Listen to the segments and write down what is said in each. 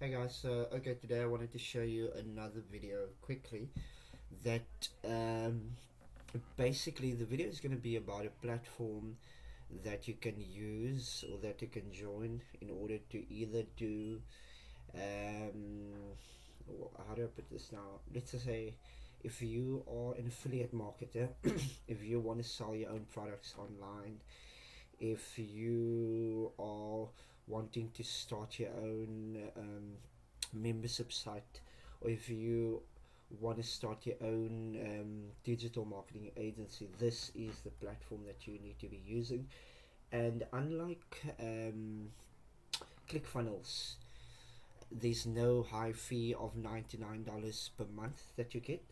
Hey guys, okay, today I wanted to show you another video quickly that basically the video is going to be about a platform that you can use or that you can join in order to either do how do I put this now? Let's just say if you are an affiliate marketer, if you want to sell your own products online, if you are wanting to start your own membership site, or if you want to start your own digital marketing agency, this is the platform that you need to be using. And unlike ClickFunnels, there's no high fee of $99 per month that you get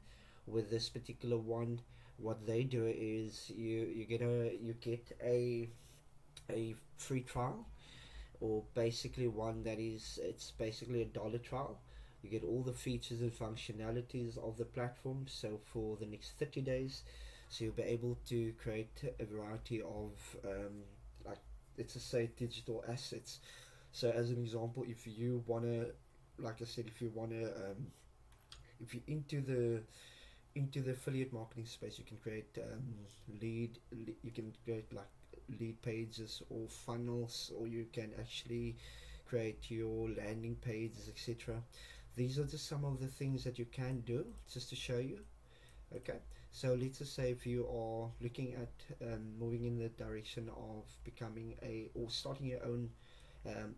with this particular one. What they do is you get a free trial, or basically one that is, it's basically a dollar trial. You get all the features and functionalities of the platform, so for the next 30 days, so you'll be able to create a variety of like, let's just say, digital assets. So as an example, if you want to, like I said, if you want to if you're into the affiliate marketing space, you can create you can create like lead pages or funnels, or you can actually create your landing pages, etc. These are just some of the things that you can do, just to show you. Okay, so let's just say if you are looking at moving in the direction of becoming a or starting your own um,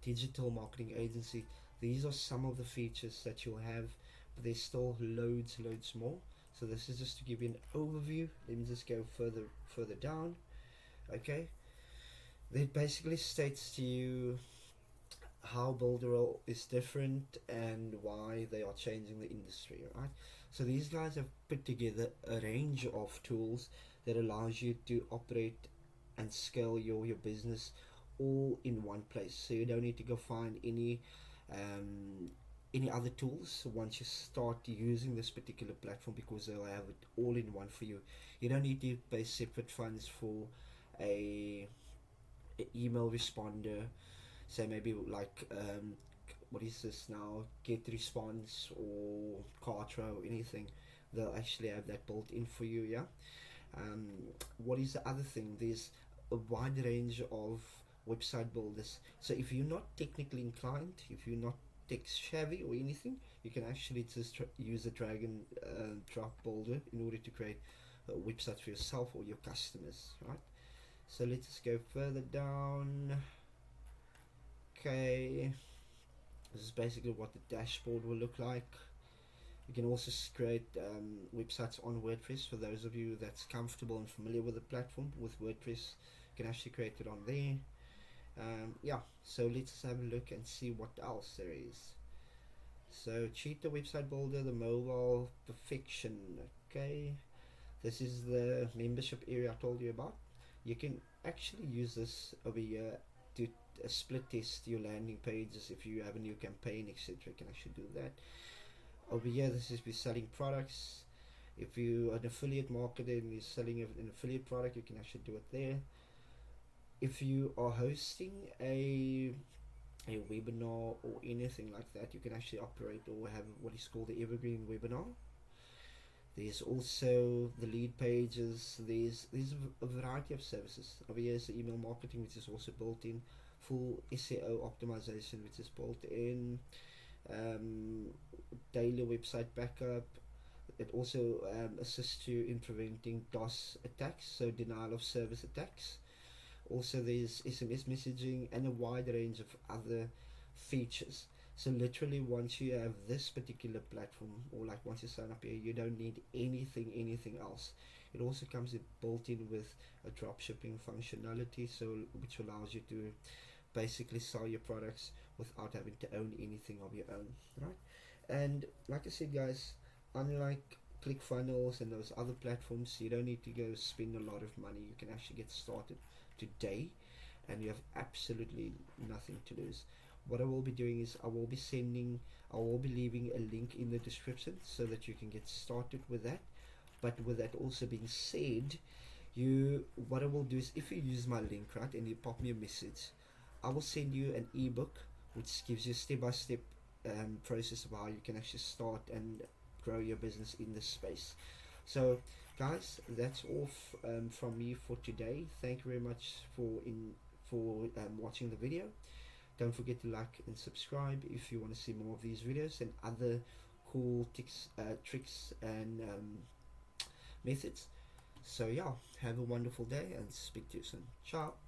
digital marketing agency, these are some of the features that you'll have, but there's still loads more. So this is just to give you an overview. Let me just go further down. Okay, it basically states to you how BuilderAll is different and why they are changing the industry, right? So these guys have put together a range of tools that allows you to operate and scale your business all in one place. So you don't need to go find any other tools once you start using this particular platform, because they'll have it all in one for you. You don't need to pay separate funds for a, a email responder, say maybe like what is this now, get response or Kartra or anything. They'll actually have that built in for you. Yeah. What is the other thing? There's a wide range of website builders. So if you're not technically inclined, if you're not tech savvy or anything, you can actually just use a drag and drop builder in order to create websites for yourself or your customers, right? So let's just go further down. Okay, this is basically what the dashboard will look like. You can also create websites on WordPress. For those of you that's comfortable and familiar with the platform with WordPress, you can actually create it on there. Yeah, so let's have a look and see what else there is. So Cheetah Website Builder, the mobile perfection. Okay, this is the membership area I told you about. You can actually use this over here to split test your landing pages. If you have a new campaign, etc., you can actually do that. Over here, this is be selling products. If you are an affiliate marketer and you're selling an affiliate product, you can actually do it there. If you are hosting a webinar or anything like that, you can actually operate or have what is called the evergreen webinar. There's also the lead pages. There's a variety of services. Over here is the email marketing, which is also built in. Full SEO optimization, which is built in. Daily website backup. It also assists you in preventing DOS attacks, so denial of service attacks. Also, there's SMS messaging and a wide range of other features. So literally, once you have this particular platform, or like once you sign up here, you don't need anything else. It also comes built in with a dropshipping functionality, so which allows you to basically sell your products without having to own anything of your own, right? And like I said, guys, unlike ClickFunnels and those other platforms, you don't need to go spend a lot of money. You can actually get started today, and you have absolutely nothing to lose. What I will be doing is I will be leaving a link in the description so that you can get started with that. But with that also being said, what I will do is, if you use my link, right, and you pop me a message, I will send you an ebook It gives you a step-by-step process of how you can actually start and grow your business in this space. So guys, that's all from me for today. Thank you very much for watching the video. Don't forget to like and subscribe if you want to see more of these videos and other cool tricks and methods. So yeah, have a wonderful day and speak to you soon. Ciao.